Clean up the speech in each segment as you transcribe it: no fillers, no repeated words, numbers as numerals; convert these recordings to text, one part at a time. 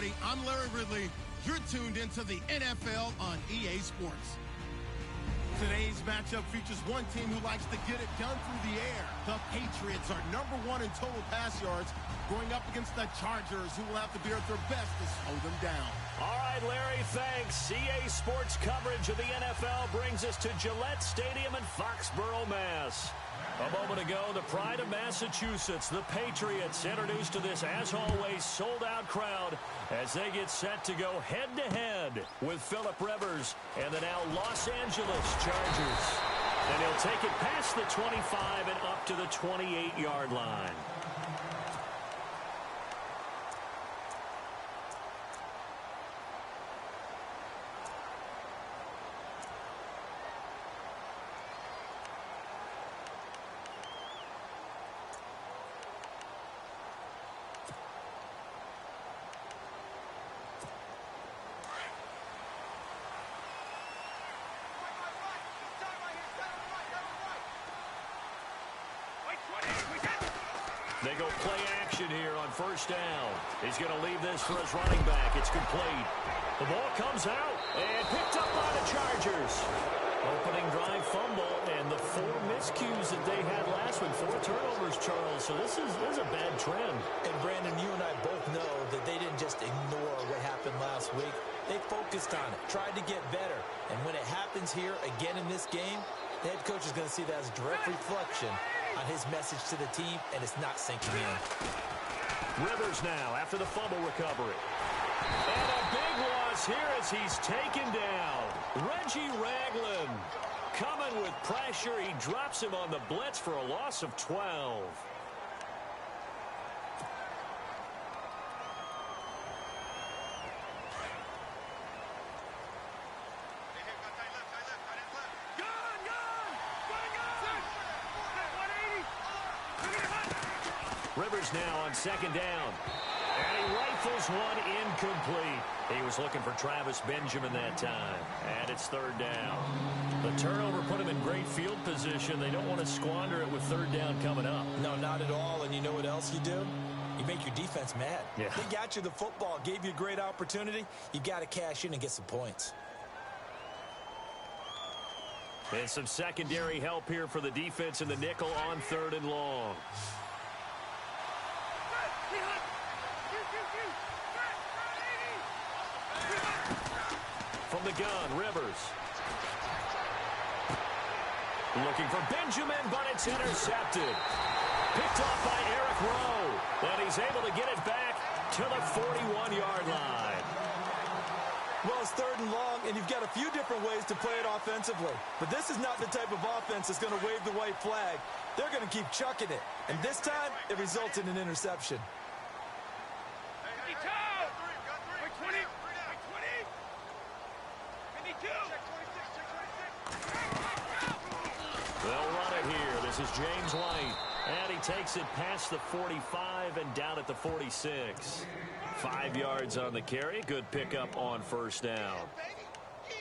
everybody. I'm Larry Ridley. You're tuned into the NFL on EA Sports. Today's matchup features one team who likes to get it done through the air. The Patriots are #1 in total pass yards, going up against the Chargers, who will have to be at their best to slow them down. All right, Larry, thanks. EA Sports coverage of the NFL brings us to Gillette Stadium in Foxborough, Mass. A moment ago, the pride of Massachusetts, the Patriots, introduced to this, as always, sold-out crowd as they get set to go head-to-head with Phillip Rivers and the now Los Angeles Chargers. And he'll take it past the 25 and up to the 28-yard line. They go play action here on first down. He's going to leave this for his running back. It's complete. The ball comes out and picked up by the Chargers. Opening drive fumble and the 4 miscues that they had last week. 4 turnovers, Charles. So this is a bad trend. And Brandon, you and I both know that they didn't just ignore what happened last week. They focused on it, tried to get better. And when it happens here again in this game, the head coach is going to see that as a direct reflection on his message to the team, and it's not sinking in. Rivers now after the fumble recovery. And a big loss here as he's taken down. Reggie Ragland coming with pressure. He drops him on the blitz for a loss of 12. Rivers now on second down. And he rifles one incomplete. He was looking for Travis Benjamin that time. And it's third down. The turnover put him in great field position. They don't want to squander it with third down coming up. No, not at all. And you know what else you do? You make your defense mad. Yeah. They got you the football, gave you a great opportunity. You got to cash in and get some points. And some secondary help here for the defense in the nickel on third and long. From the gun, Rivers. Looking for Benjamin, but it's intercepted. Picked off by Eric Rowe. And he's able to get it back to the 41-yard line. Well, it's third and long, and you've got a few different ways to play it offensively. But this is not the type of offense that's going to wave the white flag. They're going to keep chucking it. And this time, it results in an interception. They'll run it here. This is James White. And he takes it past the 45 and down at the 46. 5 yards on the carry. Good pickup on first down.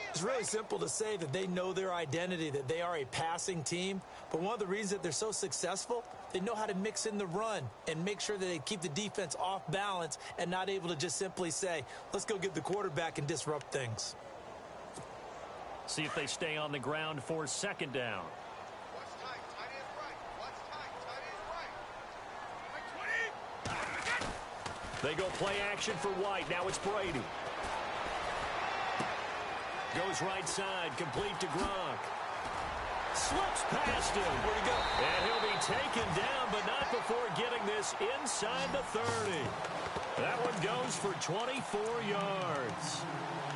It's really simple to say that they know their identity, that they are a passing team. But one of the reasons that they're so successful, they know how to mix in the run and make sure that they keep the defense off balance and not able to just simply say, let's go get the quarterback and disrupt things. See if they stay on the ground for second down. They go play action for White. Now it's Brady. Goes right side, complete to Gronk. Slips past him. Where'd he go? And he'll be taken down, but not before getting this inside the 30. That one goes for 24 yards.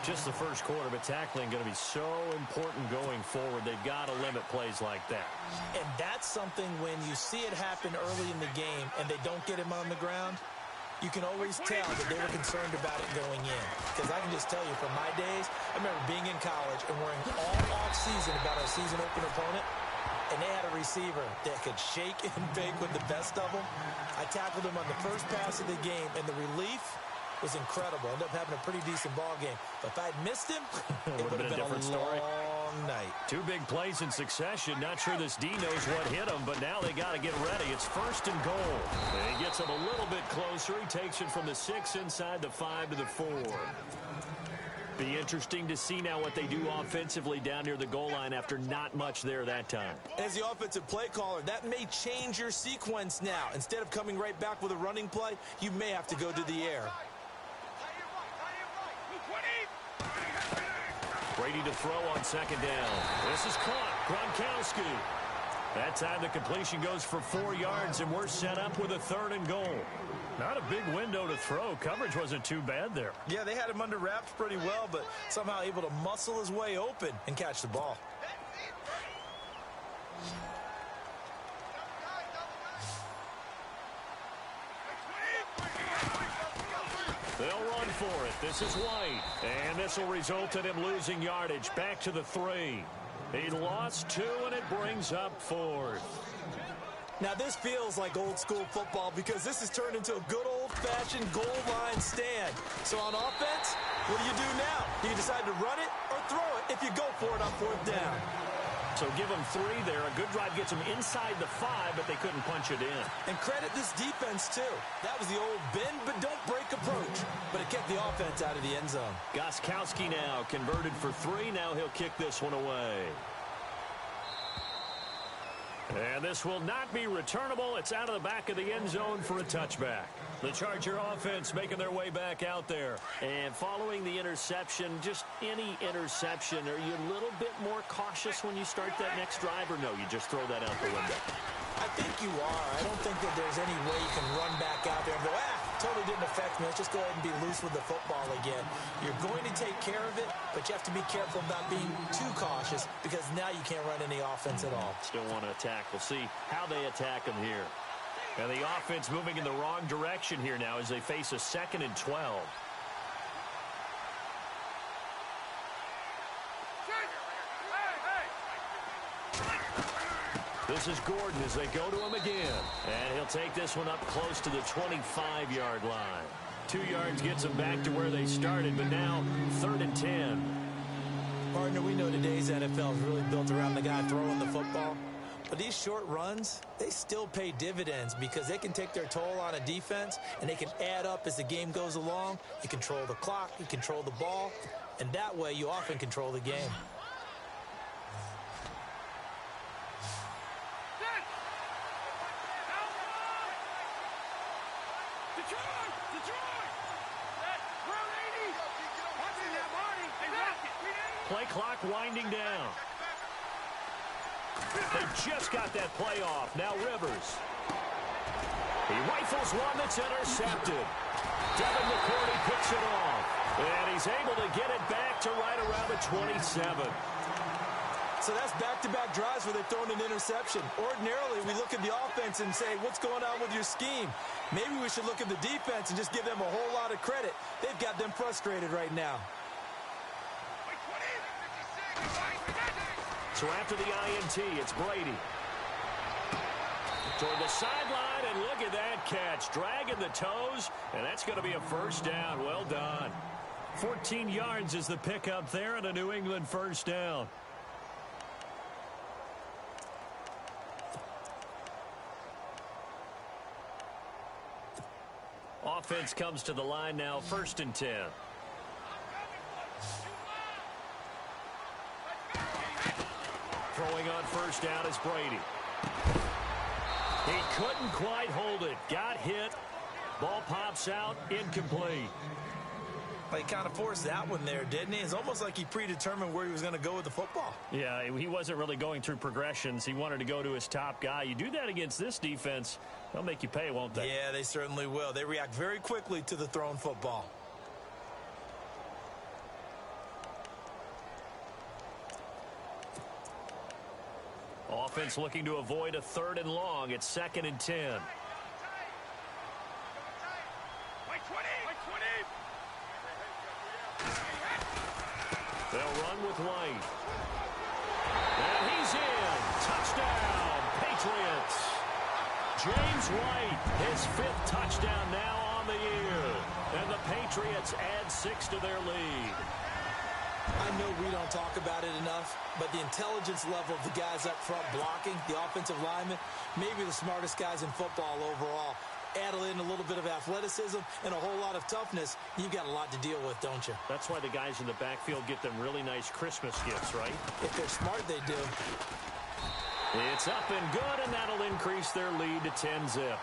Just the first quarter, but tackling going to be so important going forward. They've got to limit plays like that. And that's something when you see it happen early in the game and they don't get him on the ground, you can always tell that they were concerned about it going in. Because I can just tell you, from my days, I remember being in college and worrying all off-season about our season opener opponent, and they had a receiver that could shake and bake with the best of them. I tackled him on the first pass of the game, and the relief was incredible. Ended up having a pretty decent ball game. But if I had missed him, it would have been a different story. long long night. Two big plays in succession. Not sure this D knows what hit him, but now they got to get ready. It's 1st and goal. And he gets him a little bit closer. He takes it from the 6 inside the 5 to the 4. Be interesting to see now what they do offensively down near the goal line after not much there that time. As the offensive play caller, that may change your sequence now. Instead of coming right back with a running play, you may have to go to the air. Brady to throw on 2nd down. This is caught. Gronkowski. That time the completion goes for 4 yards, and we're set up with a 3rd and goal. Not a big window to throw. Coverage wasn't too bad there. Yeah, they had him under wraps pretty well, but somehow able to muscle his way open and catch the ball. They'll run for it. This is White. And this will result in him losing yardage. Back to the 3. He lost 2, and it brings up 4th. Now, this feels like old-school football because this has turned into a good old-fashioned goal line stand. So on offense, what do you do now? Do you decide to run it or throw it if you go for it on 4th down? So give them 3 there. A good drive gets them inside the 5, but they couldn't punch it in. And credit this defense, too. That was the old bend but don't break approach. But it kept the offense out of the end zone. Gronkowski now converted for 3. Now he'll kick this one away. And this will not be returnable. It's out of the back of the end zone for a touchback. The Charger offense making their way back out there. And following the interception, just any interception, are you a little bit more cautious when you start that next drive, or no, you just throw that out the window? I think you are. I don't think that there's any way you can run back out there and go, totally didn't affect me. Let's just go ahead and be loose with the football again. You're going to take care of it, but you have to be careful about being too cautious because now you can't run any offense at all. Still want to attack. We'll see how they attack them here. And the offense moving in the wrong direction here now as they face a 2nd and 12. This is Gordon as they go to him again. And he'll take this one up close to the 25-yard line. 2 yards gets them back to where they started, but now 3rd and 10. Partner, we know today's NFL is really built around the guy throwing the football. But these short runs, they still pay dividends because they can take their toll on a defense, and they can add up as the game goes along. You control the clock, you control the ball, and that way you often control the game. Play clock winding down. They just got that play off. Now Rivers. He rifles one that's intercepted. Devin McCourty picks it off. And he's able to get it back to right around the 27. So that's back-to-back drives where they've thrown an interception. Ordinarily, we look at the offense and say, what's going on with your scheme? Maybe we should look at the defense and just give them a whole lot of credit. They've got them frustrated right now. So after the INT, it's Brady. Toward the sideline, and look at that catch. Dragging the toes, and that's going to be a 1st down. Well done. 14 yards is the pickup there, and a New England 1st down. Offense comes to the line now, 1st and 10. Throwing on 1st down is Brady. He couldn't quite hold it. Got hit. Ball pops out. Incomplete. Well, he kind of forced that one there, didn't he? It's almost like he predetermined where he was going to go with the football. Yeah, he wasn't really going through progressions. He wanted to go to his top guy. You do that against this defense, they'll make you pay, won't they? Yeah, they certainly will. They react very quickly to the thrown football. Offense looking to avoid a 3rd and long. It's 2nd and 10. They'll run with White. And he's in. Touchdown, Patriots. James White, his 5th touchdown now on the year. And the Patriots add 6 to their lead. I know we don't talk about it enough, but the intelligence level of the guys up front blocking, the offensive linemen, maybe the smartest guys in football overall. Add in a little bit of athleticism and a whole lot of toughness, you've got a lot to deal with, don't you? That's why the guys in the backfield get them really nice Christmas gifts, right? If they're smart, they do. It's up and good, and that'll increase their lead to 10-zip.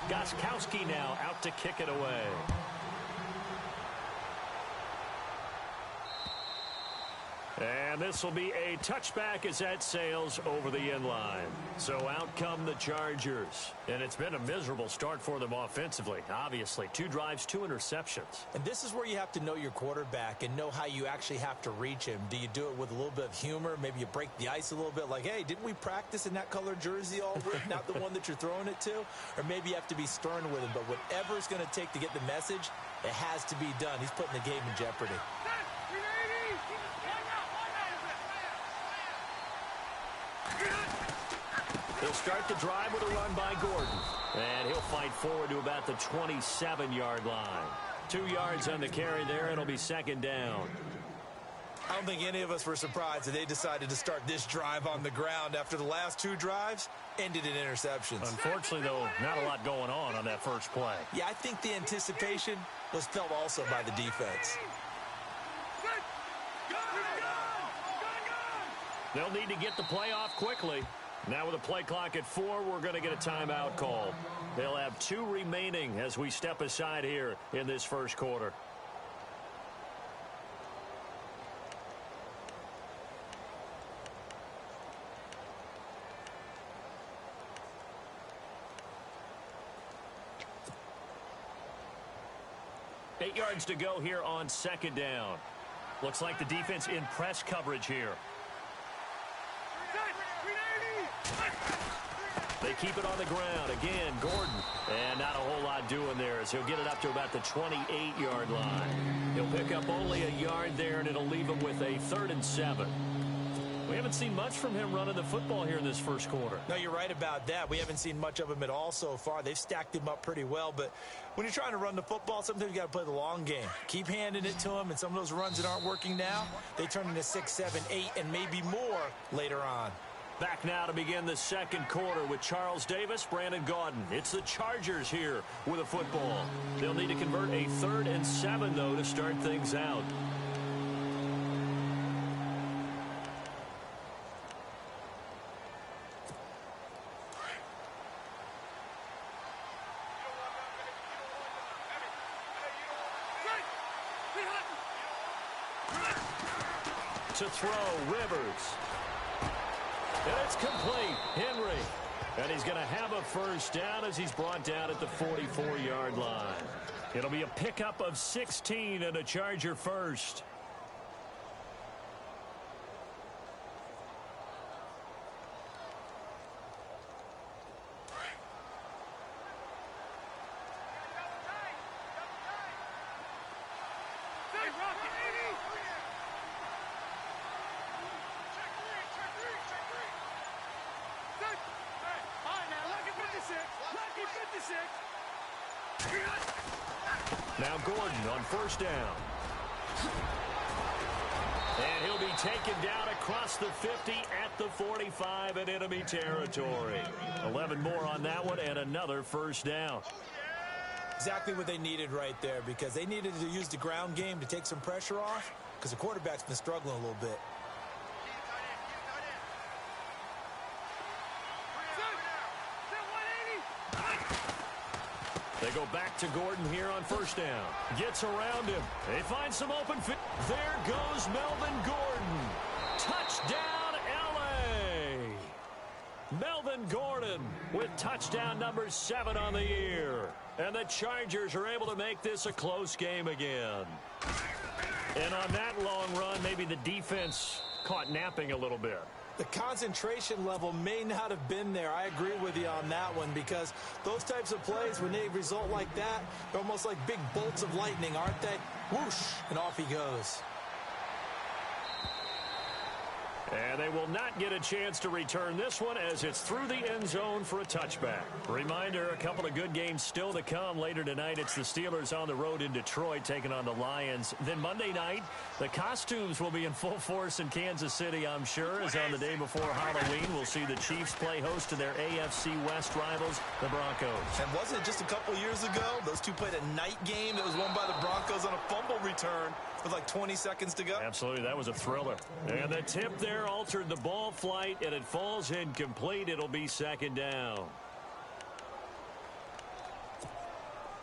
Gostkowski now out to kick it away. And this will be a touchback as that sails over the end line. So out come the Chargers. And it's been a miserable start for them offensively. Obviously, 2 drives, 2 interceptions. And this is where you have to know your quarterback and know how you actually have to reach him. Do you do it with a little bit of humor? Maybe you break the ice a little bit like, hey, didn't we practice in that color jersey all week, not the one that you're throwing it to? Or maybe you have to be stern with him. But whatever it's going to take to get the message, it has to be done. He's putting the game in jeopardy. He'll start the drive with a run by Gordon. And he'll fight forward to about the 27-yard line. 2 yards on the carry there, and it'll be second down. I don't think any of us were surprised that they decided to start this drive on the ground after the last 2 drives ended in interceptions. Unfortunately, though, not a lot going on that first play. Yeah, I think the anticipation was felt also by the defense. They'll need to get the play off quickly. Now with a play clock at 4, we're going to get a timeout called. They'll have 2 remaining as we step aside here in this first quarter. Eight yards to go here on second down. Looks like the defense in press coverage here. They keep it on the ground. Again, Gordon. And not a whole lot doing there as he'll get it up to about the 28-yard line. He'll pick up only a yard there, and it'll leave him with a 3rd and 7. We haven't seen much from him running the football here in this first quarter. No, you're right about that. We haven't seen much of him at all so far. They've stacked him up pretty well, but when you're trying to run the football, sometimes you got to play the long game. Keep handing it to him, and some of those runs that aren't working now, they turn into 6, 7, 8, and maybe more later on. Back now to begin the second quarter with Charles Davis, Brandon Gaudin. It's the Chargers here with a football. They'll need to convert a 3rd and 7, though, to start things out. To throw, Rivers. And it's complete. Henry. And he's going to have a first down as he's brought down at the 44-yard line. It'll be a pickup of 16 and a Charger first. Now Gordon on first down. And he'll be taken down across the 50 at the 45 in enemy territory. 11 more on that one and another first down. Exactly what they needed right there, because they needed to use the ground game to take some pressure off, because the quarterback's been struggling a little bit. They go back to Gordon here on first down. Gets around him. They find some open field. There goes Melvin Gordon. Touchdown, L.A. Melvin Gordon with touchdown number 7 on the year. And the Chargers are able to make this a close game again. And on that long run, maybe the defense caught napping a little bit. The concentration level may not have been there. I agree with you on that one, because those types of plays, when they result like that, they're almost like big bolts of lightning, aren't they? Whoosh, and off he goes. And they will not get a chance to return this one as it's through the end zone for a touchback. Reminder, a couple of good games still to come. Later tonight, it's the Steelers on the road in Detroit taking on the Lions. Then Monday night, the costumes will be in full force in Kansas City, I'm sure, as on the day before Halloween, we'll see the Chiefs play host to their AFC West rivals, the Broncos. And wasn't it just a couple years ago, those two played a night game that was won by the Broncos on a fumble return with like 20 seconds to go? Absolutely, that was a thriller. And the tip there altered the ball flight, and it falls incomplete. It'll be second down.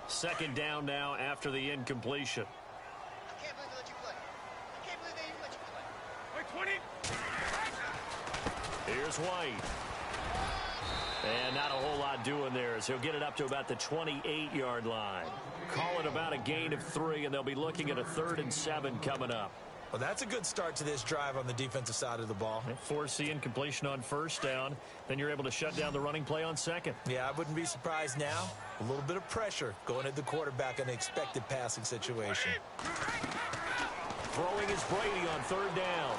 Second down now after the incompletion. I can't believe they let you play. I can't believe they even let you play. Here's White. And not a whole lot doing there as he'll get it up to about the 28-yard line. Call it about a gain of 3, and they'll be looking at a 3rd and 7 coming up. Well, that's a good start to this drive on the defensive side of the ball. Force the incompletion on first down. Then you're able to shut down the running play on second. Yeah, I wouldn't be surprised now. A little bit of pressure going at the quarterback in an expected passing situation. Throwing is Brady on 3rd down.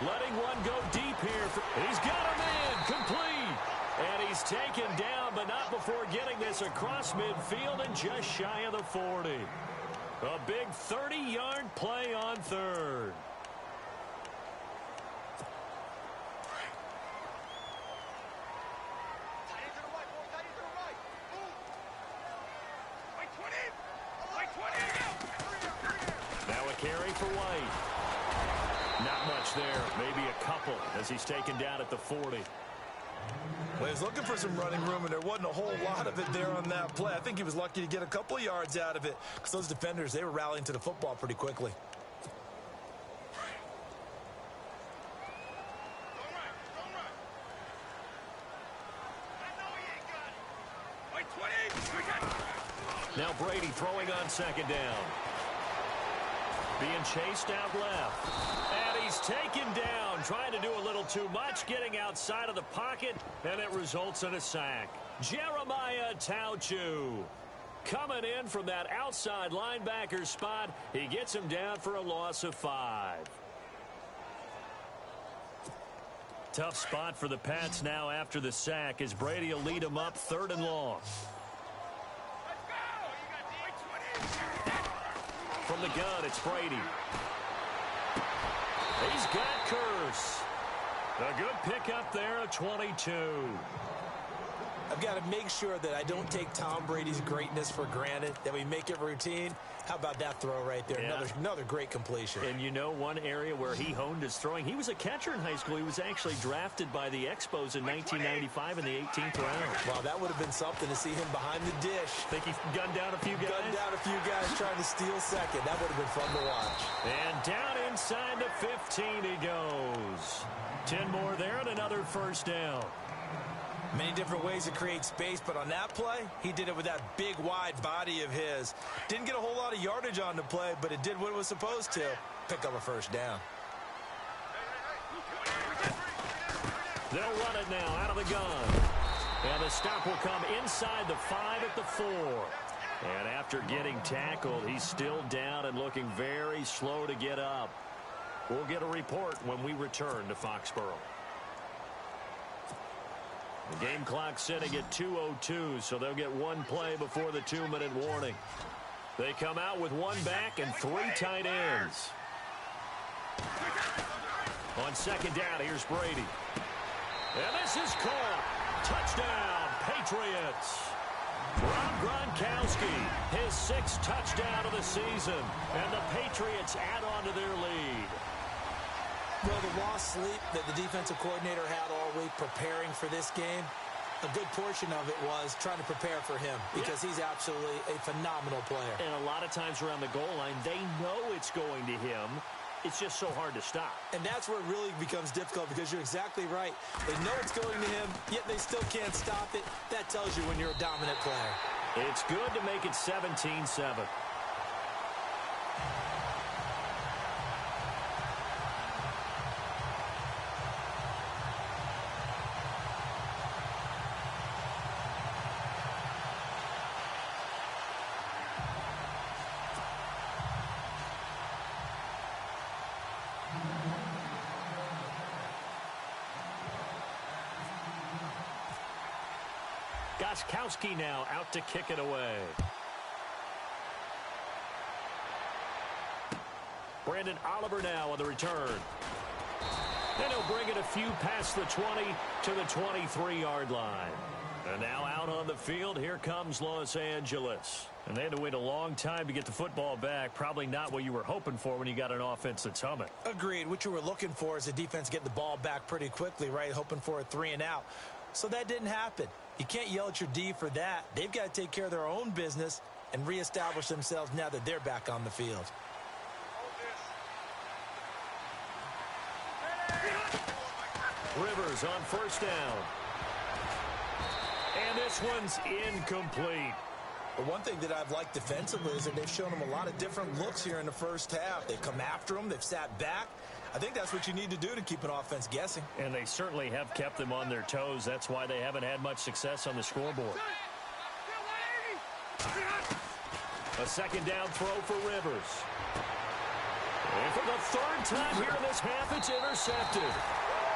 Letting one go deep here. He's got a man complete. And he's taken down, but not before getting this across midfield and just shy of the 40. A big 30-yard play on 3rd. Now a carry for White. Not much there. Maybe a couple as he's taken down at the 40. Well, he was looking for some running room, and there wasn't a whole lot of it there on that play. I think he was lucky to get a couple of yards out of it because those defenders, they were rallying to the football pretty quickly. Now Brady throwing on 2nd down. Being chased out left. And he's taken down, trying to do a little too much, getting outside of the pocket, and it results in a sack. Jeremiah Tauchu coming in from that outside linebacker spot. He gets him down for a loss of 5. Tough spot for the Pats now after the sack as Brady will lead him up 3rd and long. From the gun, it's Brady. He's got Curse. A good pickup there at 22. I've got to make sure that I don't take Tom Brady's greatness for granted, that we make it routine. How about that throw right there? Yeah. Another great completion. And you know one area where he honed his throwing, he was a catcher in high school. He was actually drafted by the Expos in 1995 in the 18th round. Wow, that would have been something to see him behind the dish. Think he gunned down a few guys? Gunned down a few guys trying to steal second. That would have been fun to watch. And down inside the 15 he goes. 10 more there and another 1st down. Many different ways to create space, but on that play, he did it with that big, wide body of his. Didn't get a whole lot of yardage on the play, but it did what it was supposed to. Pick up a 1st down. They'll run it now out of the gun. And the stop will come inside the 5 at the 4. And after getting tackled, he's still down and looking very slow to get up. We'll get a report when we return to Foxborough. The game clock sitting at 2:02, so they'll get one play before the 2-minute warning. They come out with 1 back and 3 tight ends. On 2nd down, here's Brady. And this is caught. Touchdown, Patriots. Rob Gronkowski, his 6th touchdown of the season. And the Patriots add on to their lead. Well, the lost sleep that the defensive coordinator had all week preparing for this game, a good portion of it was trying to prepare for him because he's absolutely a phenomenal player. And a lot of times around the goal line, they know it's going to him. It's just so hard to stop. And that's where it really becomes difficult because you're exactly right. They know it's going to him, yet they still can't stop it. That tells you when you're a dominant player. It's good to make it 17-7. Gostkowski now out to kick it away. Brandon Oliver now on the return. And he'll bring it a few past the 20 to the 23-yard line. And now out on the field, here comes Los Angeles. And they had to wait a long time to get the football back. Probably not what you were hoping for when you got an offense that's humming. Agreed. What you were looking for is the defense getting the ball back pretty quickly, right? Hoping for a 3-and-out. So that didn't happen. You can't yell at your D for that. They've got to take care of their own business and reestablish themselves now that they're back on the field. Rivers on first down. And this one's incomplete. But one thing that I've liked defensively is that they've shown them a lot of different looks here in the first half. They've come after them. They've sat back. I think that's what you need to do to keep an offense guessing. And they certainly have kept them on their toes. That's why they haven't had much success on the scoreboard. A second down throw for Rivers. And for the third time here in this half, it's intercepted.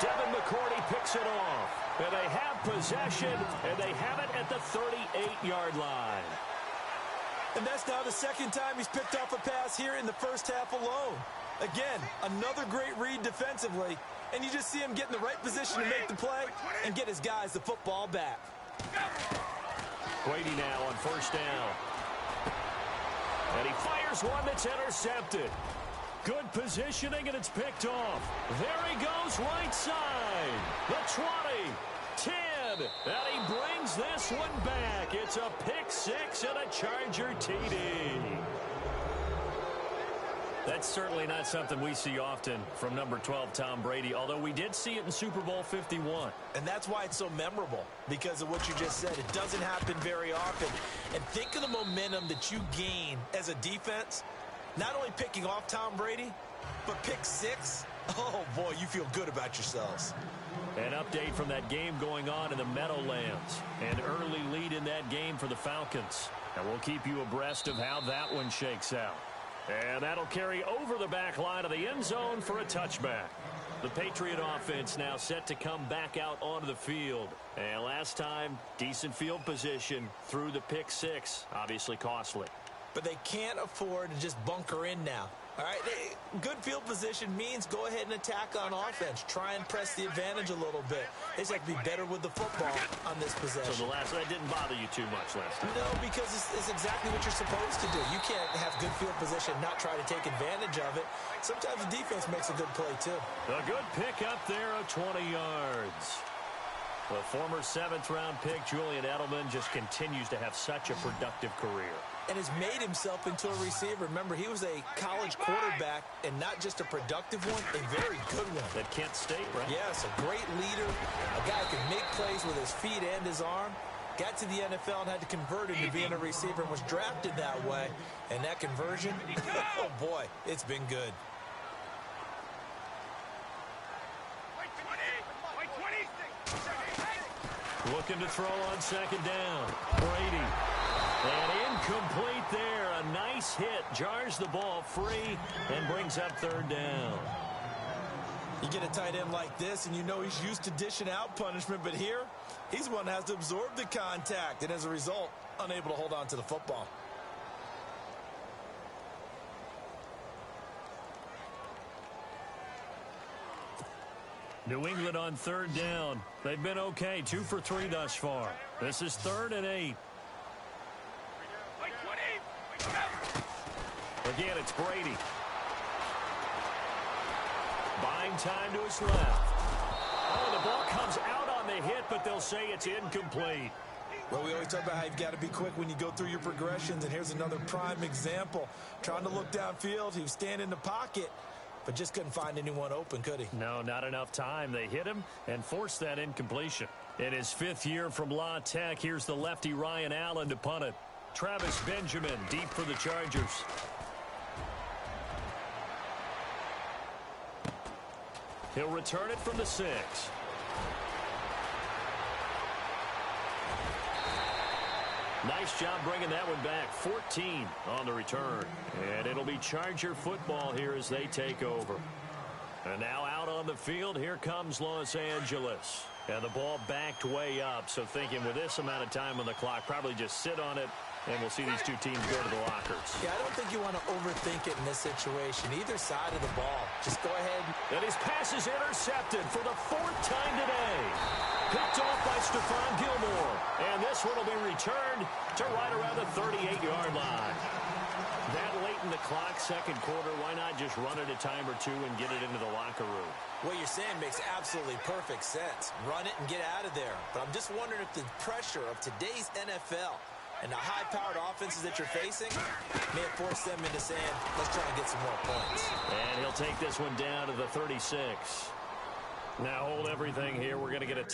Devin McCourty picks it off. And they have possession, and they have it at the 38-yard line. And that's now the second time he's picked off a pass here in the first half alone. Again, another great read defensively, and you just see him get in the right position to make the play and get his guys the football back. Brady now on first down. And he fires one that's intercepted. Good positioning, and it's picked off. There he goes, right side. The 20, 10, and he brings this one back. It's a pick six and a Charger TD. That's certainly not something we see often from number 12, Tom Brady, although we did see it in Super Bowl 51. And that's why it's so memorable, because of what you just said. It doesn't happen very often. And think of the momentum that you gain as a defense. Not only picking off Tom Brady, but pick six. Oh, boy, you feel good about yourselves. An update from that game going on in the Meadowlands. An early lead in that game for the Falcons. And we'll keep you abreast of how that one shakes out. And that'll carry over the back line of the end zone for a touchback. The Patriot offense now set to come back out onto the field. And last time, decent field position through the pick six. Obviously costly. But they can't afford to just bunker in now. All right, good field position means go ahead and attack on offense. Try and press the advantage a little bit. They just have to be better with the football on this possession. So that didn't bother you too much last time? No, because it's exactly what you're supposed to do. You can't have good field position and not try to take advantage of it. Sometimes the defense makes a good play, too. A good pick up there of 20 yards. The former seventh-round pick, Julian Edelman, just continues to have such a productive career. And has made himself into a receiver. Remember, he was a college quarterback, and not just a productive one, a very good one. At Kent State, right? Yes, a great leader, a guy who can make plays with his feet and his arm. Got to the NFL and had to convert into being a receiver and was drafted that way. And that conversion, oh boy, it's been good. Looking to throw on second down. Brady. And incomplete there. A nice hit. Jars the ball free and brings up third down. You get a tight end like this, and you know he's used to dishing out punishment. But here, he's one that has to absorb the contact. And as a result, unable to hold on to the football. New England on third down. They've been okay. 2 for 3 thus far. This is 3rd and 8. Again, it's Brady. Buying time to his left. Oh, the ball comes out on the hit, but they'll say it's incomplete. Well, we always talk about how you've got to be quick when you go through your progressions, and here's another prime example. Trying to look downfield, he was standing in the pocket, but just couldn't find anyone open, could he? No, not enough time. They hit him and forced that incompletion. In his 5th year from La Tech, here's the lefty Ryan Allen to punt it. Travis Benjamin deep for the Chargers. He'll return it from the 6. Nice job bringing that one back. 14 on the return. And it'll be Charger football here as they take over. And now out on the field, here comes Los Angeles. And the ball backed way up, so thinking with this amount of time on the clock, probably just sit on it, and we'll see these two teams go to the lockers. Yeah, I don't think you want to overthink it in this situation. Either side of the ball. Just go ahead. And his pass is intercepted for the 4th time today. Picked off by Stephon Gilmore. And this one will be returned to right around the 38-yard line. That late in the clock, second quarter, why not just run it a time or two and get it into the locker room? What you're saying makes absolutely perfect sense. Run it and get out of there. But I'm just wondering if the pressure of today's NFL and the high-powered offenses that you're facing may have forced them into saying, let's try and get some more points. And he'll take this one down to the 36. Now hold everything here. We're going to get a...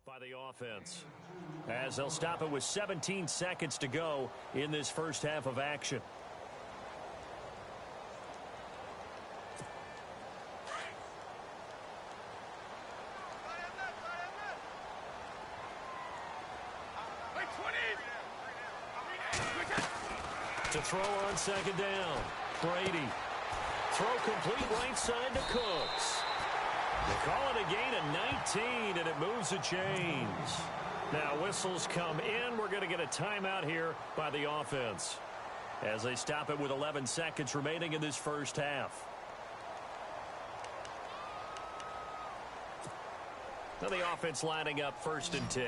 by the offense, as they'll stop it with 17 seconds to go in this first half of action. To throw on second down, Brady. Throw complete right side to Cooks. They call it a gain of 19, and it moves the chains. Now whistles come in. We're going to get a timeout here by the offense as they stop it with 11 seconds remaining in this first half. Now the offense lining up 1st and 10.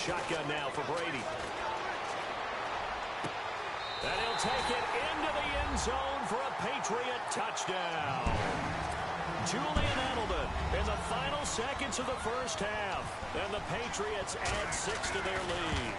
Shotgun now for Brady. And he'll take it into the end zone for a Patriot touchdown. Julian Edelman in the final seconds of the first half. And the Patriots add 6 to their lead.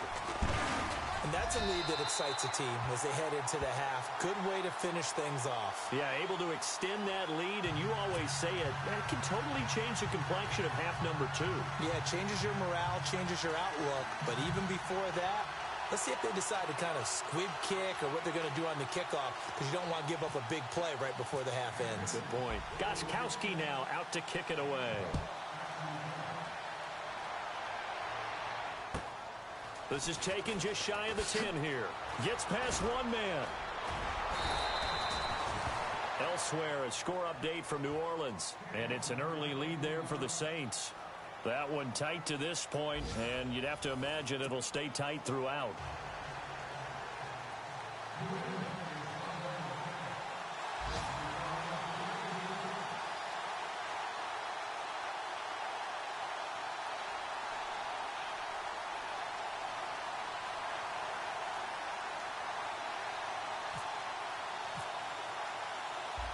And that's a lead that excites a team as they head into the half. Good way to finish things off. Yeah, able to extend that lead, and you always say it, that can totally change the complexion of half number 2. Yeah, it changes your morale, changes your outlook. But even before that, let's see if they decide to kind of squib kick or what they're going to do on the kickoff, because you don't want to give up a big play right before the half ends. Good point. Gostkowski now out to kick it away. This is taken just shy of the 10 here. Gets past one man. Elsewhere, a score update from New Orleans. And it's an early lead there for the Saints. That one tight to this point, and you'd have to imagine it'll stay tight throughout.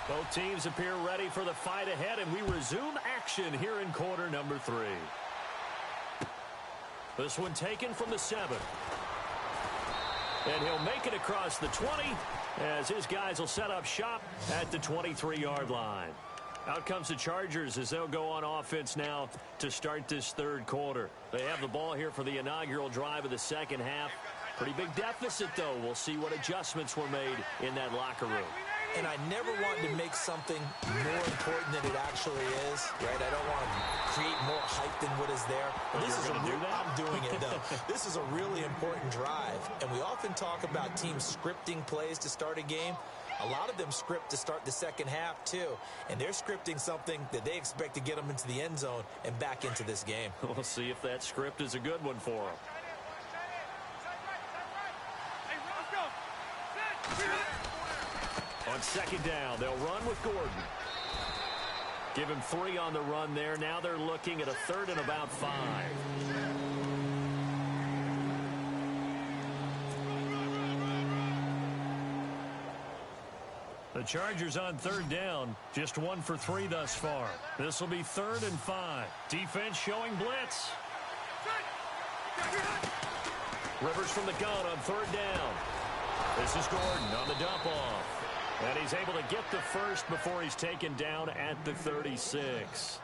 Both teams appear ready for the fight ahead, and we resume action here in quarter number 3. This one taken from the 7. And he'll make it across the 20 as his guys will set up shop at the 23-yard line. Out comes the Chargers as they'll go on offense now to start this third quarter. They have the ball here for the inaugural drive of the second half. Pretty big deficit, though. We'll see what adjustments were made in that locker room. And I never want to make something more important than it actually is, right? I don't want to create more hype than what is there. But this is a real, I'm doing it, though. This is a really important drive. And we often talk about teams scripting plays to start a game. A lot of them script to start the second half, too. And they're scripting something that they expect to get them into the end zone and back into this game. We'll see if that script is a good one for them. On second down, they'll run with Gordon. Give him 3 on the run there. Now they're looking at a 3rd and about 5. The Chargers on 3rd down, just 1 for 3 thus far. This will be 3rd and 5. Defense showing blitz. Rivers from the gun on 3rd down. This is Gordon on the dump off. And he's able to get the first before he's taken down at the 36.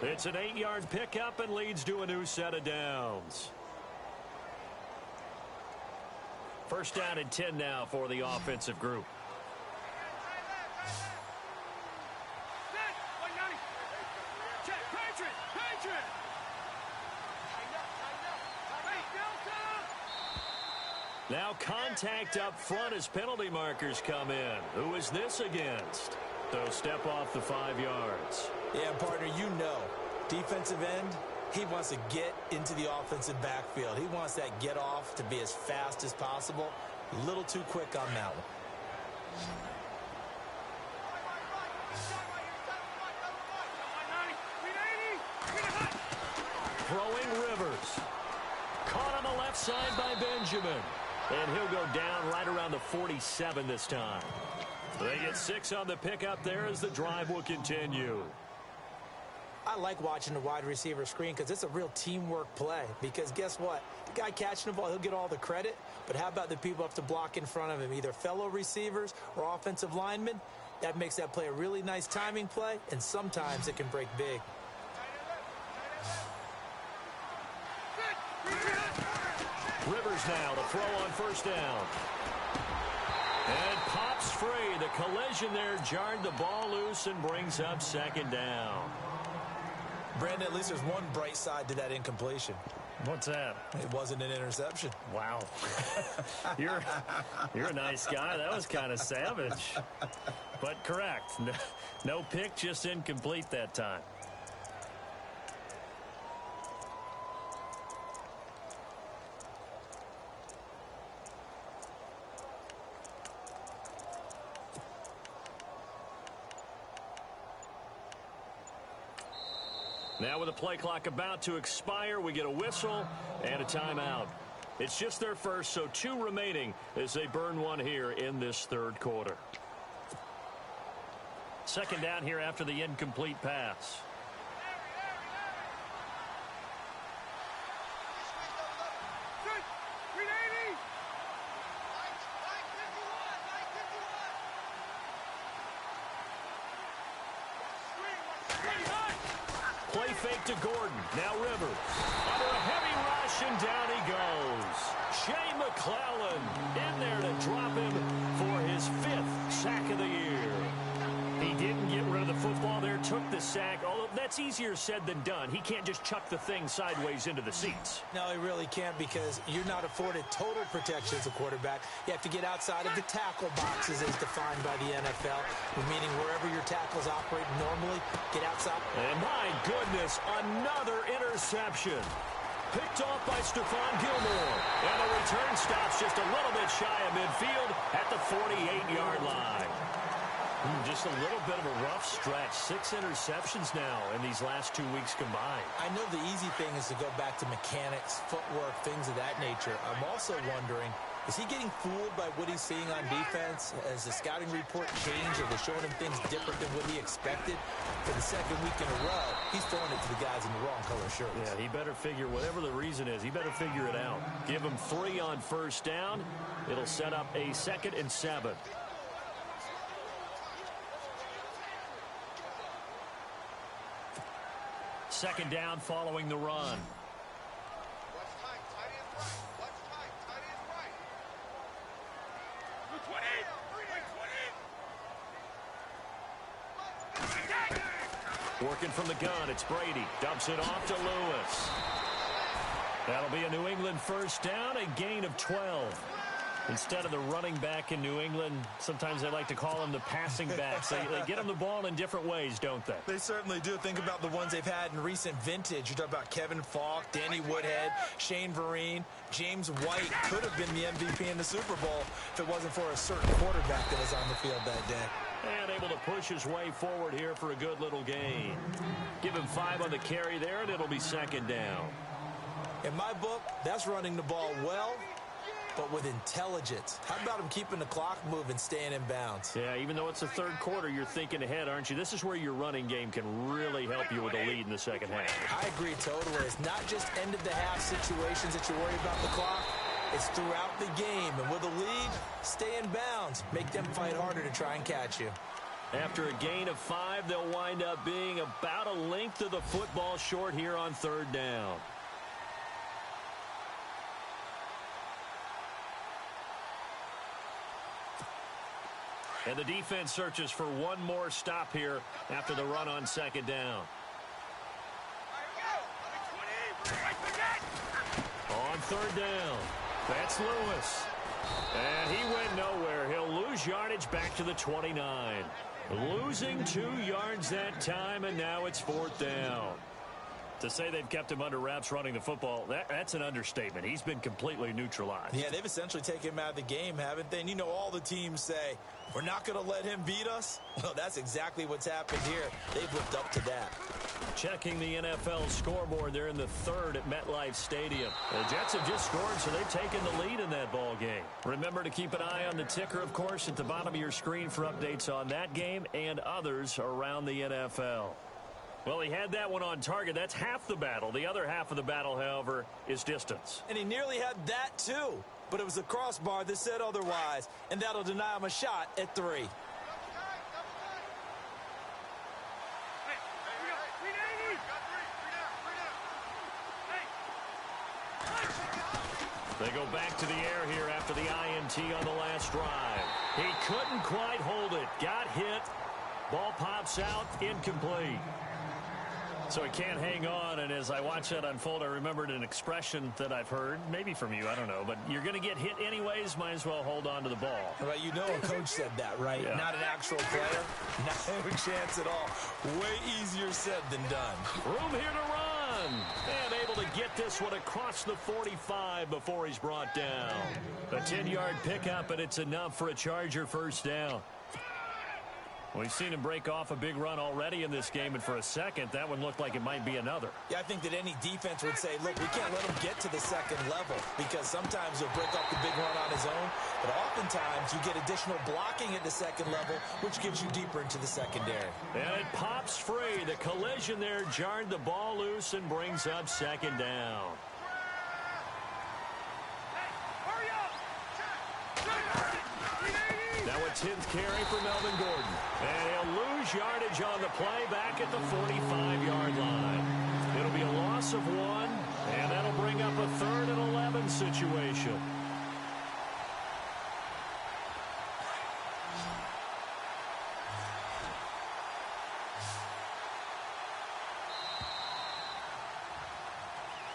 It's an 8-yard pickup and leads to a new set of downs. First down and 10 now for the offensive group. Now contact up front as penalty markers come in. Who is this against? They'll step off the 5 yards. Yeah, partner, you know, defensive end, he wants to get into the offensive backfield. He wants that get off to be as fast as possible. A little too quick on that one. Throwing Rivers. Caught on the left side by Benjamin. And he'll go down right around the 47 this time. They get 6 on the pickup there as the drive will continue. I like watching the wide receiver screen because it's a real teamwork play. Because guess what? The guy catching the ball, he'll get all the credit. But how about the people have to block in front of him, either fellow receivers or offensive linemen? That makes that play a really nice timing play, and sometimes it can break big. Rivers now to throw on first down. And pops free. The collision there jarred the ball loose and brings up second down. Brandon, at least there's one bright side to that incompletion. What's that? It wasn't an interception. Wow. You're a nice guy. That was kind of savage. But correct. No pick, just incomplete that time. Now with the play clock about to expire, we get a whistle and a timeout. It's just their first, so 2 remaining as they burn one here in this third quarter. Second down here after the incomplete pass. Play fake to Gordon. Now Rivers. Under a heavy rush, and down he goes. Shea McClellan in there to drop him for his 5th sack of the year. He didn't get rid of the football there, took the sack. Although that's easier said than done. He can't just chuck the thing sideways into the seats. No, he really can't, because you're not afforded total protection as a quarterback. You have to get outside of the tackle boxes as defined by the NFL, meaning wherever your tackles operate normally, get outside. And my goodness, another interception. Picked off by Stephon Gilmore. And the return stops just a little bit shy of midfield at the 48-yard line. Just a little bit of a rough stretch. 6 interceptions now in these last 2 weeks combined. I know the easy thing is to go back to mechanics, footwork, things of that nature. I'm also wondering, is he getting fooled by what he's seeing on defense? Has the scouting report changed, or they're showing him things different than what he expected? For the second week in a row, he's throwing it to the guys in the wrong color shirts. Yeah, he better figure, whatever the reason is, he better figure it out. Give him 3 on first down. It'll set up a 2nd and 7. Second down following the run. Working from the gun, it's Brady. Dumps it off to Lewis. That'll be a New England first down, a gain of 12. Instead of the running back in New England, sometimes they like to call them the passing backs. They get them the ball in different ways, don't they? They certainly do. Think about the ones they've had in recent vintage. You talk about Kevin Falk, Danny Woodhead, Shane Vereen, James White could have been the MVP in the Super Bowl if it wasn't for a certain quarterback that was on the field that day. And able to push his way forward here for a good little gain. Give him 5 on the carry there, and it'll be second down. In my book, that's running the ball well, but with intelligence. How about him keeping the clock moving, staying in bounds? Yeah, even though it's the third quarter, you're thinking ahead, aren't you? This is where your running game can really help you with a lead in the second half. I agree totally. It's not just end-of-the-half situations that you worry about the clock. It's throughout the game. And with a lead, stay in bounds. Make them fight harder to try and catch you. After a gain of 5, they'll wind up being about a length of the football short here on 3rd down. And the defense searches for one more stop here after the run on 2nd down. On 3rd down, that's Lewis. And he went nowhere. He'll lose yardage back to the 29. Losing 2 yards that time, and now it's 4th down. To say they've kept him under wraps running the football, that's an understatement. He's been completely neutralized. Yeah, they've essentially taken him out of the game, haven't they? And you know, all the teams say, we're not going to let him beat us. Well, that's exactly what's happened here. They've lived up to that. Checking the NFL scoreboard, they're in the 3rd at MetLife Stadium. The Jets have just scored, so they've taken the lead in that ball game. Remember to keep an eye on the ticker, of course, at the bottom of your screen for updates on that game and others around the NFL. Well, he had that one on target. That's half the battle. The other half of the battle, however, is distance. And he nearly had that, too. But it was the crossbar that said otherwise, and that'll deny him a shot at 3. They go back to the air here after the INT on the last drive. He couldn't quite hold it. Got hit. Ball pops out. Incomplete. So he can't hang on, and as I watch that unfold, I remembered an expression that I've heard, maybe from you, I don't know, but you're going to get hit anyways, might as well hold on to the ball. Right, you know a coach said that, right? Yeah. Not an actual player. Not a chance at all. Way easier said than done. Room here to run. And able to get this one across the 45 before he's brought down. A 10-yard pickup, and it's enough for a Charger 1st down. We've seen him break off a big run already in this game, and for a second, that one looked like it might be another. Yeah, I think that any defense would say, look, we can't let him get to the 2nd level, because sometimes he'll break off the big run on his own, but oftentimes you get additional blocking at the 2nd level, which gives you deeper into the secondary. And it pops free. The collision there jarred the ball loose and brings up 2nd down. Now a 10th carry for Melvin Gordon. And he'll lose yardage on the play back at the 45-yard line. It'll be a loss of 1, and that'll bring up a 3rd and 11 situation.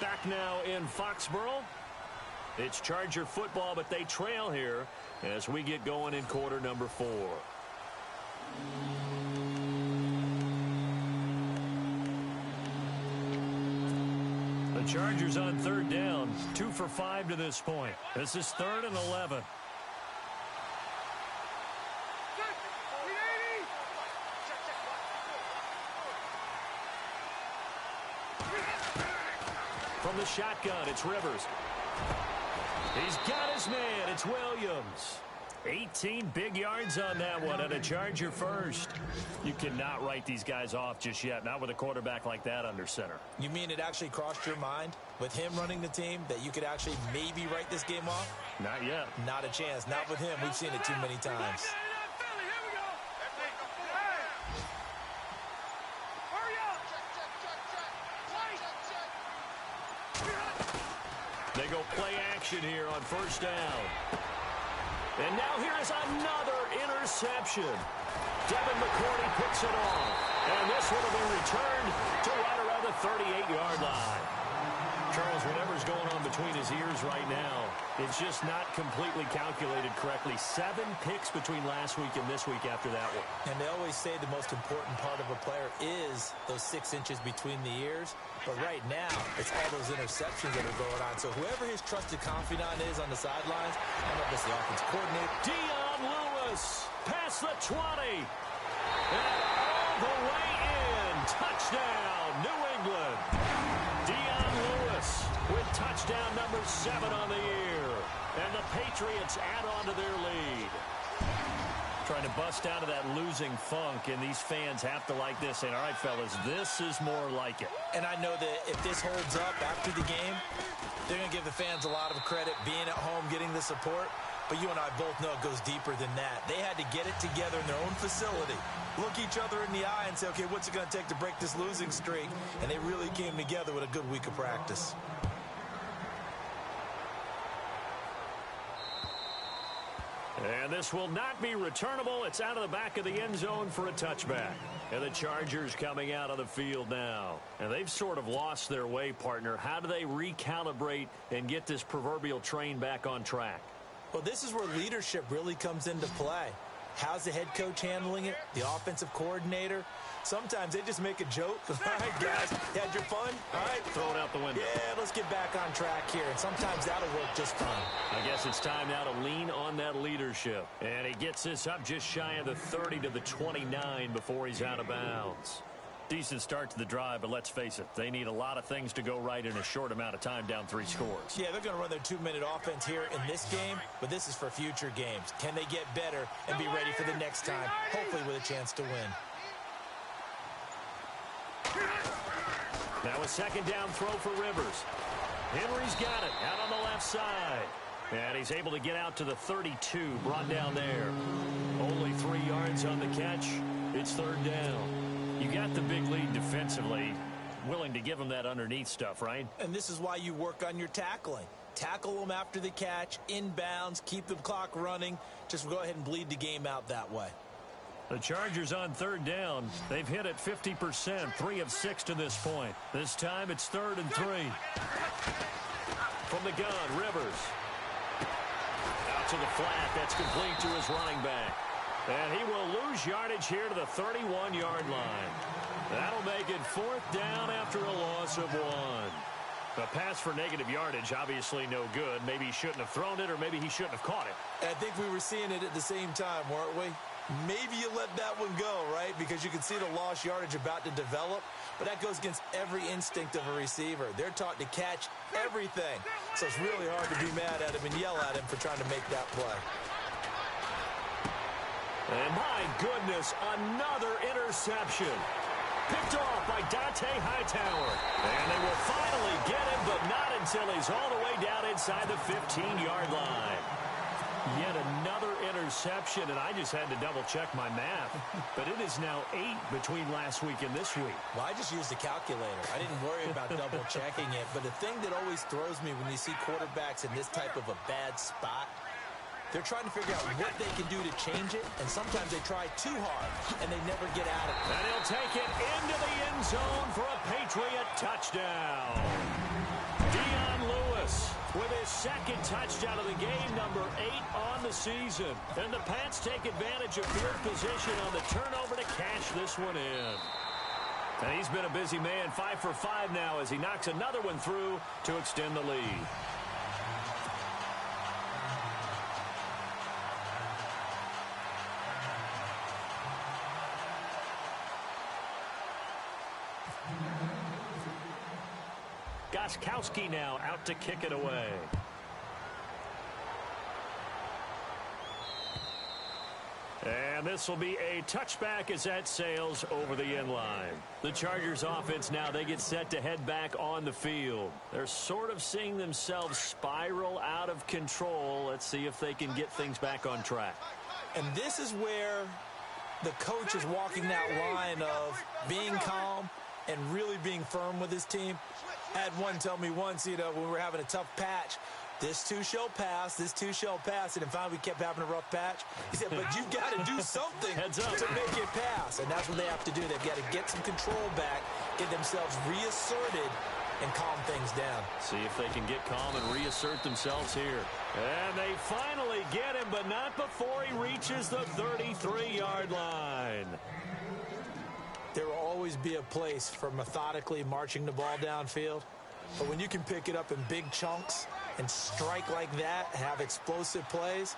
Back now in Foxborough. It's Charger football, but they trail here as we get going in quarter number 4. The Chargers on 3rd down, 2 for 5 to this point. This is 3rd and 11. From the shotgun, it's Rivers. He's got his man. It's Williams. 18 big yards on that one, and a Charger 1st. You cannot write these guys off just yet, not with a quarterback like that under center. You mean it actually crossed your mind, with him running the team, that you could actually maybe write this game off? Not yet. Not a chance. Not with him. We've seen it too many times. They go play action here on 1st down. And now here is another interception. Devin McCourty puts it on. And this one will be returned to right around the 38-yard line. Charles, whatever's going on between his ears right now, it's just not completely calculated correctly. 7 picks between last week and this week after that one. And they always say the most important part of a player is those 6 inches between the ears. But right now, it's all those interceptions that are going on. So whoever his trusted confidant is on the sidelines, I don't know if it's the offense coordinator. Dion Lewis past the 20. And all the way in. Touchdown, New England. Dion Lewis with touchdown number 7 on the year. And the Patriots add on to their lead. Trying to bust out of that losing funk, and these fans have to like this. And all right, fellas, this is more like it. And I know that if this holds up after the game, they're going to give the fans a lot of credit being at home, getting the support. But you and I both know it goes deeper than that. They had to get it together in their own facility, look each other in the eye and say, okay, what's it going to take to break this losing streak? And they really came together with a good week of practice. And this will not be returnable. It's out of the back of the end zone for a touchback. And the Chargers coming out on the field now. And they've sort of lost their way, partner. How do they recalibrate and get this proverbial train back on track? Well, this is where leadership really comes into play. How's the head coach handling it? The offensive coordinator? Sometimes they just make a joke. All right, guys, had your fun? All right. Throw it out the window. Yeah, let's get back on track here. And sometimes that'll work just fine. I guess it's time now to lean on that leadership. And he gets this up just shy of the 30 to the 29 before he's out of bounds. Decent start to the drive, but let's face it, they need a lot of things to go right in a short amount of time down 3 scores. Yeah, they're going to run their 2-minute offense here in this game, but this is for future games. Can they get better and be ready for the next time, hopefully with a chance to win? Now a second down throw for Rivers. Henry's got it out on the left side. And he's able to get out to the 32, brought down there. Only 3 yards on the catch. It's 3rd down. You got the big lead defensively, willing to give them that underneath stuff, right? And this is why you work on your tackling. Tackle them after the catch, inbounds, keep the clock running. Just go ahead and bleed the game out that way. The Chargers on 3rd down. They've hit it 50%, 3 of 6 to this point. This time it's 3rd and 3. From the gun, Rivers. Out to the flat. That's complete to his running back. And he will lose yardage here to the 31-yard line. That'll make it 4th down after a loss of 1. A pass for negative yardage, obviously no good. Maybe he shouldn't have thrown it, or maybe he shouldn't have caught it. I think we were seeing it at the same time, weren't we? Maybe you let that one go, right? Because you can see the lost yardage about to develop. But that goes against every instinct of a receiver. They're taught to catch everything. So it's really hard to be mad at him and yell at him for trying to make that play. And my goodness, another interception. Picked off by Dante Hightower. And they will finally get him, but not until he's all the way down inside the 15-yard line. Yet another interception, and I just had to double-check my math. But it is now 8 between last week and this week. Well, I just used a calculator. I didn't worry about double-checking it. But the thing that always throws me when you see quarterbacks in this type of a bad spot, they're trying to figure out what they can do to change it, and sometimes they try too hard, and they never get out of it. And he'll take it into the end zone for a Patriot touchdown. Dion Lewis with his 2nd touchdown of the game, number 8 on the season. And the Pats take advantage of field position on the turnover to cash this one in. And he's been a busy man, 5 for 5 now as he knocks another one through to extend the lead. Gostkowski now out to kick it away. And this will be a touchback as that sails over the end line. The Chargers offense now, they get set to head back on the field. They're sort of seeing themselves spiral out of control. Let's see if they can get things back on track. And this is where the coach is walking that line of being calm and really being firm with his team. I had one tell me once, when we were having a tough patch, this too shall pass, this too shall pass. And finally we kept having a rough patch. He said, but you've got to do something to make it pass. And that's what they have to do. They've got to get some control back, get themselves reasserted, and calm things down. See if they can get calm and reassert themselves here. And they finally get him, but not before he reaches the 33-yard line. There will always be a place for methodically marching the ball downfield. But when you can pick it up in big chunks and strike like that, have explosive plays,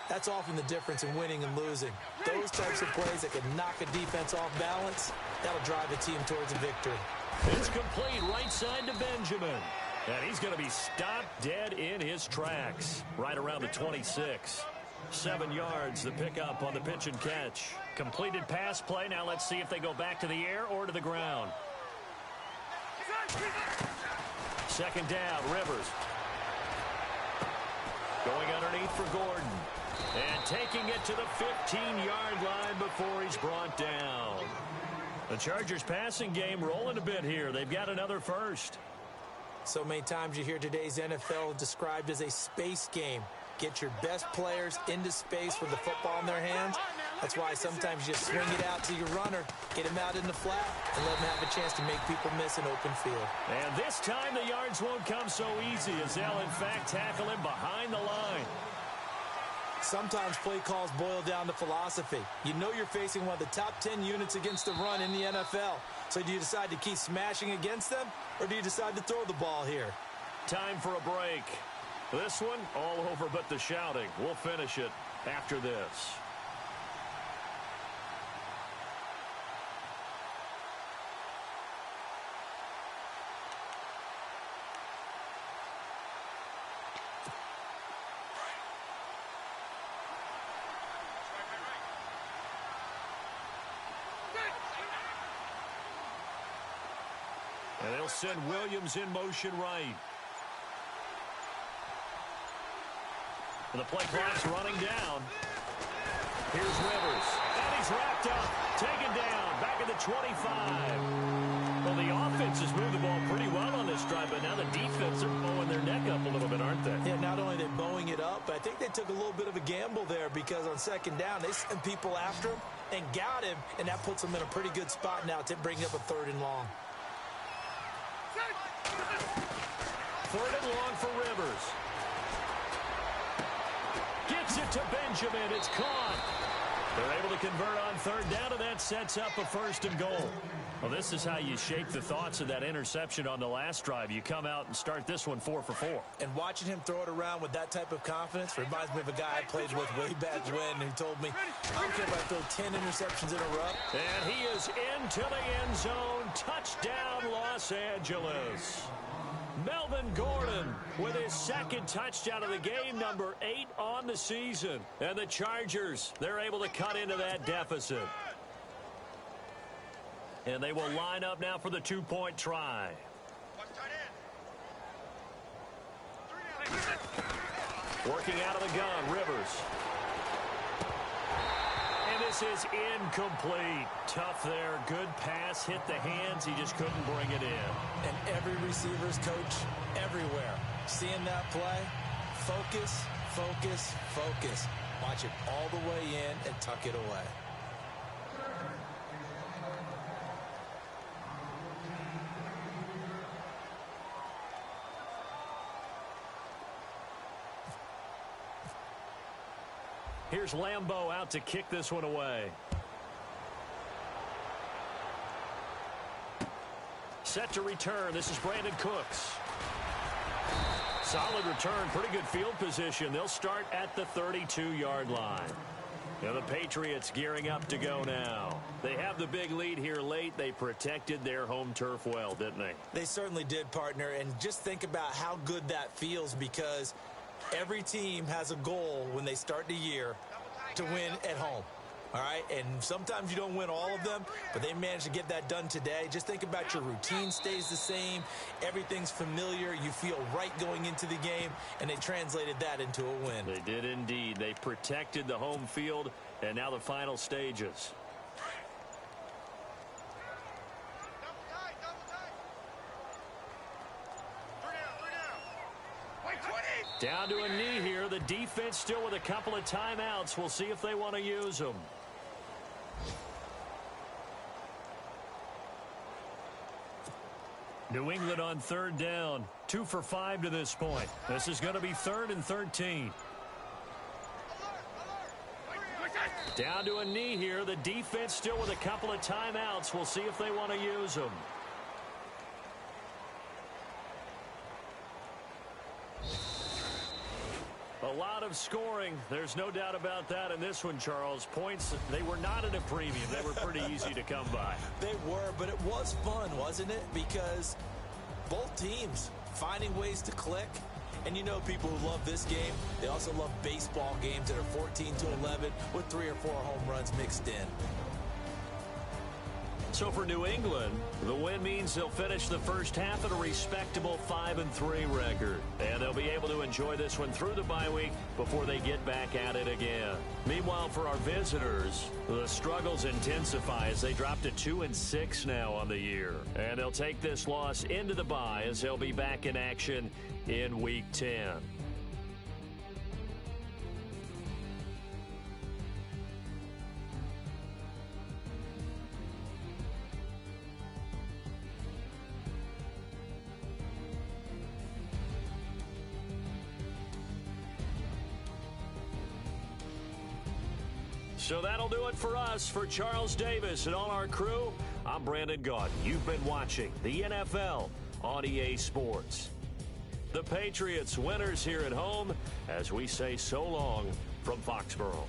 that's often the difference in winning and losing. Those types of plays that can knock a defense off balance, that'll drive a team towards a victory. It's complete right side to Benjamin. And he's going to be stopped dead in his tracks right around the 26. 7 yards, the pickup on the pitch and catch. Completed pass play. Now let's see if they go back to the air or to the ground. Second down, Rivers. Going underneath for Gordon. And taking it to the 15-yard line before he's brought down. The Chargers passing game rolling a bit here. They've got another first. So many times you hear today's NFL described as a space game. Get your best players into space with the football in their hands. That's why sometimes you swing it out to your runner, get him out in the flat, and let him have a chance to make people miss an open field. And this time the yards won't come so easy as they'll, in fact, tackle him behind the line. Sometimes play calls boil down to philosophy. You know you're facing one of the top 10 units against the run in the NFL. So do you decide to keep smashing against them, or do you decide to throw the ball here? Time for a break. This one, all over but the shouting. We'll finish it after this. And they'll send Williams in motion right. The play clock's running down. Here's Rivers. And he's wrapped up. Taken down. Back at the 25. Well, the offense has moved the ball pretty well on this drive, but now the defense are bowing their neck up a little bit, aren't they? Yeah, not only are they bowing it up, but I think they took a little bit of a gamble there because on second down, they sent people after him and got him, and that puts them in a pretty good spot now to bring up a 3rd and long. 3rd and long for Rivers. Gets it to Benjamin. It's caught. They're able to convert on 3rd down, and that sets up a 1st and goal. Well, this is how you shape the thoughts of that interception on the last drive. You come out and start this one 4 for 4. And watching him throw it around with that type of confidence reminds me of a guy I played with way back when who told me, I don't care if I throw 10 interceptions in a row. And he is into the end zone. Touchdown, Los Angeles. Melvin Gordon with his 2nd touchdown of the game, number 8 on the season. And the Chargers, they're able to cut into that deficit. And they will line up now for the 2-point try. Working out of the gun, Rivers. And this is incomplete. Tough there. Good pass. Hit the hands. He just couldn't bring it in. And every receiver's coach everywhere. Seeing that play, focus, focus, focus. Watch it all the way in and tuck it away. Here's Lambeau out to kick this one away. Set to return. This is Brandon Cooks. Solid return. Pretty good field position. They'll start at the 32-yard line. Now the Patriots gearing up to go now. They have the big lead here late. They protected their home turf well, didn't they? They certainly did, partner. And just think about how good that feels because every team has a goal when they start the year to win at home. All right, and sometimes you don't win all of them, but they managed to get that done today. Just think about your routine stays the same. Everything's familiar. You feel right going into the game, and they translated that into a win. They did indeed. They protected the home field, and now the final stages. Down to a knee here. The defense still with a couple of timeouts. We'll see if they want to use them. New England on 3rd down. 2 for 5 to this point. This is going to be 3rd and 13. Down to a knee here. The defense still with a couple of timeouts. We'll see if they want to use them. A lot of scoring. There's no doubt about that in this one, Charles. Points, they were not at a premium. They were pretty easy to come by. They were, but it was fun, wasn't it? Because both teams finding ways to click And you know people who love this game, they also love baseball games that are 14-11 with 3 or 4 home runs mixed in. So for New England, the win means they'll finish the first half at a respectable 5-3 record. And they'll be able to enjoy this one through the bye week before they get back at it again. Meanwhile, for our visitors, the struggles intensify as they drop to 2-6 now on the year. And they'll take this loss into the bye as they'll be back in action in Week 10. So that'll do it for us. For Charles Davis and all our crew, I'm Brandon Gaudin. You've been watching the NFL on EA Sports. The Patriots winners here at home as we say so long from Foxborough.